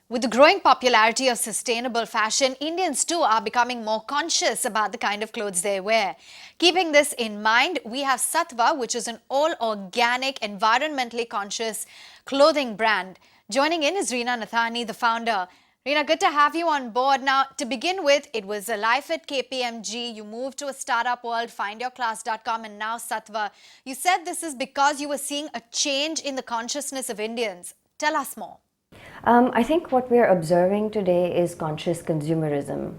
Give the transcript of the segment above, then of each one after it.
With the growing popularity of sustainable fashion, Indians too are becoming more conscious about the kind of clothes they wear. Keeping this in mind, we have Satva, which is an all-organic, environmentally conscious clothing brand. Joining in is Rina Nathani, the founder. Rina, good to have you on board. Now, to begin with, it was a life at KPMG. You moved to a startup world, findyourclass.com, and now Satva. You said this is because you were seeing a change in the consciousness of Indians. Tell us more. I think what we're observing today is conscious consumerism.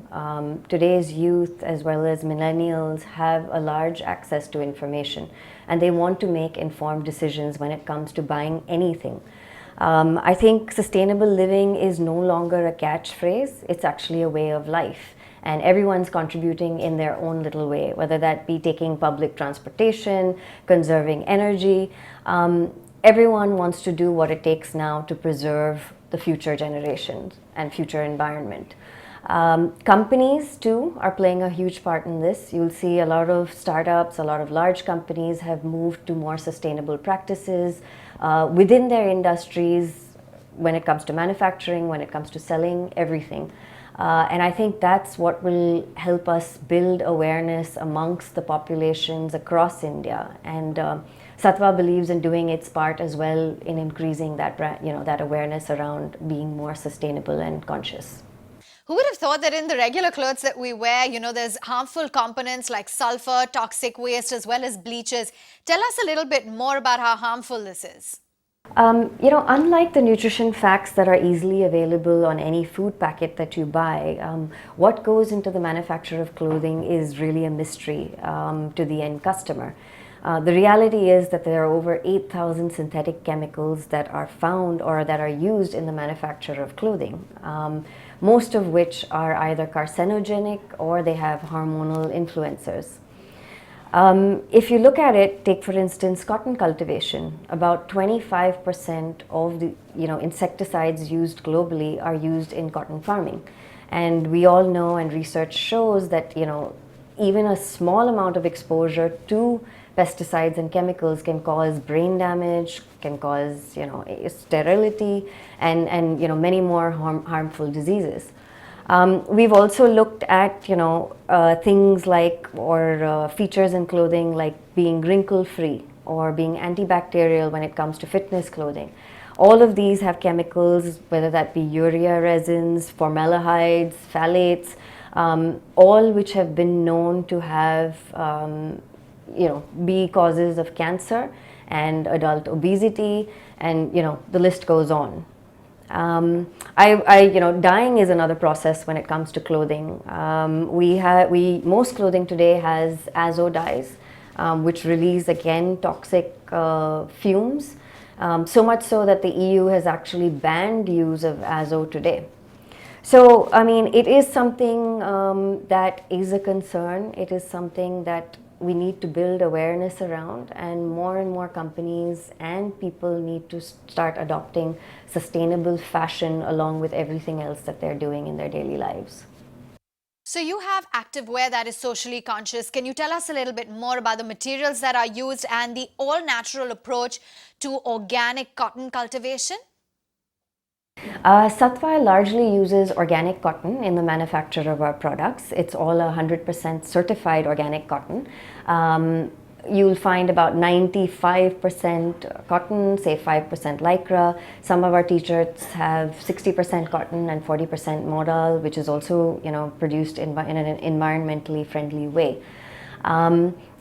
Today's youth as well as millennials have a large access to information and they want to make informed decisions when it comes to buying anything. I think sustainable living is no longer a catchphrase, it's actually a way of life. And everyone's contributing in their own little way, whether that be taking public transportation, conserving energy. Everyone wants to do what it takes now to preserve the future generations and future environment. Companies too are playing a huge part in this. You'll see a lot of startups, a lot of large companies have moved to more sustainable practices within their industries when it comes to manufacturing, when it comes to selling, everything. And I think that's what will help us build awareness amongst the populations across India. And Satva believes in doing its part as well in increasing that, that awareness around being more sustainable and conscious. Who would have thought that in the regular clothes that we wear, there's harmful components like sulfur, toxic waste, as well as bleaches. Tell us a little bit more about how harmful this is. Unlike the nutrition facts that are easily available on any food packet that you buy, what goes into the manufacture of clothing is really a mystery to the end customer. The reality is that there are over 8,000 synthetic chemicals that are found or that are used in the manufacture of clothing, most of which are either carcinogenic or they have hormonal influencers. If you look at it, take for instance cotton cultivation, about 25% of the insecticides used globally are used in cotton farming. And we all know and research shows that even a small amount of exposure to pesticides and chemicals can cause brain damage, can cause sterility and many more harmful diseases. We've also looked at things like features in clothing like being wrinkle free or being antibacterial when it comes to fitness clothing. All of these have chemicals, whether that be urea resins, formaldehydes, phthalates, all which have been known to have be causes of cancer and adult obesity, and the list goes on. Dyeing is another process when it comes to clothing. Most clothing today has azo dyes, which release again toxic fumes. So much so that the EU has actually banned use of azo today. So, it is something that is a concern. It is something that we need to build awareness around, and more companies and people need to start adopting sustainable fashion along with everything else that they're doing in their daily lives. So you have activewear that is socially conscious. Can you tell us a little bit more about the materials that are used and the all-natural approach to organic cotton cultivation? Satva largely uses organic cotton in the manufacture of our products. It's all 100% certified organic cotton. You'll find about 95% cotton, say 5% lycra. Some of our t-shirts have 60% cotton and 40% modal, which is also produced in an environmentally friendly way.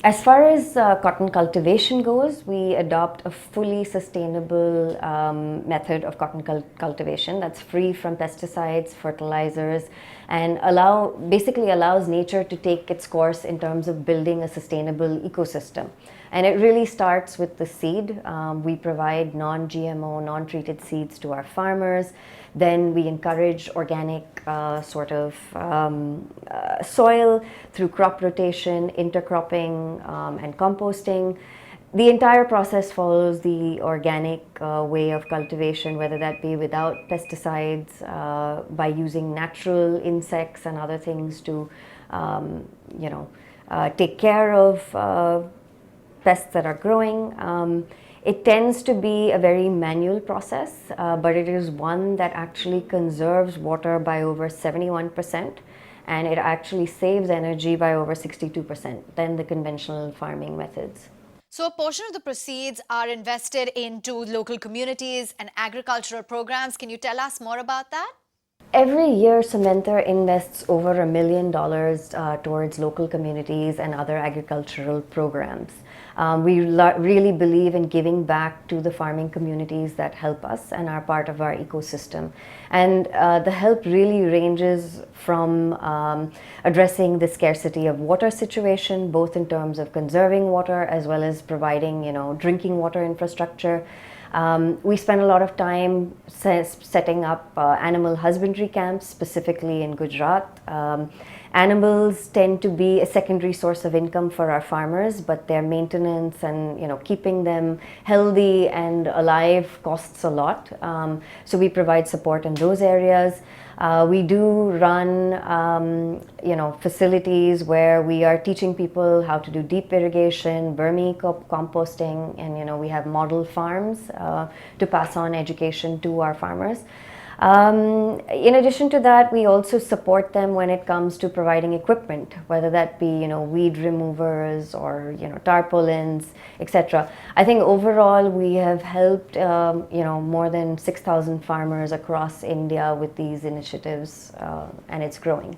As far as cotton cultivation goes, we adopt a fully sustainable method of cotton cultivation that's free from pesticides, fertilizers, and basically allows nature to take its course in terms of building a sustainable ecosystem. And it really starts with the seed. We provide non-GMO, non-treated seeds to our farmers. Then we encourage organic soil through crop rotation, intercropping, and composting. The entire process follows the organic way of cultivation, whether that be without pesticides, by using natural insects and other things to take care of pests that are growing. It tends to be a very manual process, but it is one that actually conserves water by over 71%, and it actually saves energy by over 62% than the conventional farming methods. So a portion of the proceeds are invested into local communities and agricultural programs. Can you tell us more about that? Every year, Suminter invests over $1 million towards local communities and other agricultural programs. We really believe in giving back to the farming communities that help us and are part of our ecosystem. And the help really ranges from addressing the scarcity of water situation, both in terms of conserving water as well as providing, drinking water infrastructure. We spend a lot of time setting up animal husbandry camps, specifically in Gujarat. Animals tend to be a secondary source of income for our farmers, but their maintenance and keeping them healthy and alive costs a lot. So we provide support in those areas. We do run facilities where we are teaching people how to do deep irrigation, composting, and we have model farms to pass on education to our farmers. In addition to that, we also support them when it comes to providing equipment, whether that be weed removers or tarpaulins, etc. I think overall we have helped more than 6,000 farmers across India with these initiatives, and it's growing.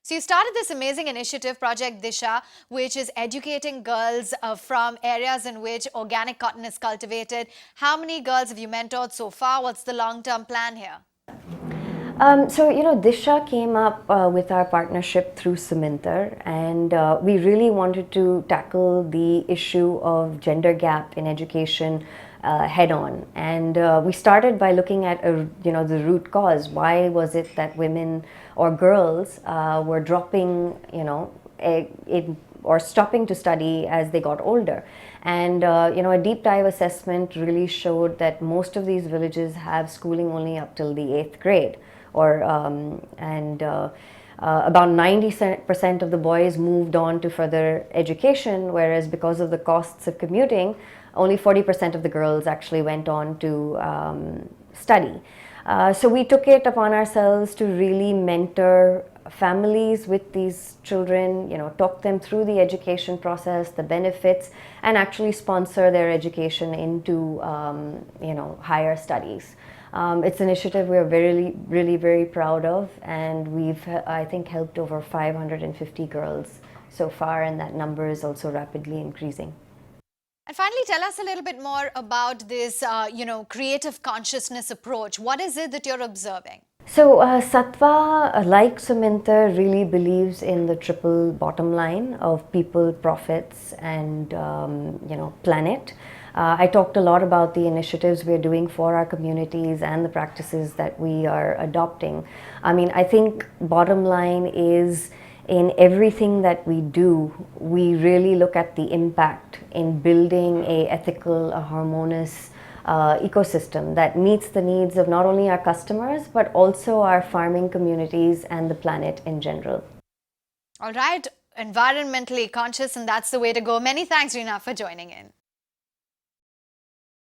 So you started this amazing initiative, Project Disha, which is educating girls from areas in which organic cotton is cultivated. How many girls have you mentored so far? What's the long-term plan here? Disha came up with our partnership through Suminter, and we really wanted to tackle the issue of gender gap in education head on. And we started by looking at the root cause. Why was it that women or girls were dropping or stopping to study as they got older? And a deep dive assessment really showed that most of these villages have schooling only up till the 8th grade, about 90% of the boys moved on to further education, whereas because of the costs of commuting, only 40% of the girls actually went on to study. So we took it upon ourselves to really mentor families with these children, talk them through the education process, the benefits, and actually sponsor their education into higher studies. It's an initiative we're really very proud of, and we've, I think, helped over 550 girls so far, and that number is also rapidly increasing. And finally, tell us a little bit more about this, creative consciousness approach. What is it that you're observing? So Satva, like Suminter, really believes in the triple bottom line of people, profits, and planet. I talked a lot about the initiatives we're doing for our communities and the practices that we are adopting. I mean, I think bottom line is in everything that we do, we really look at the impact in building a ethical, a harmonious ecosystem that meets the needs of not only our customers, but also our farming communities and the planet in general. All right, environmentally conscious, and that's the way to go. Many thanks, Rina, for joining in.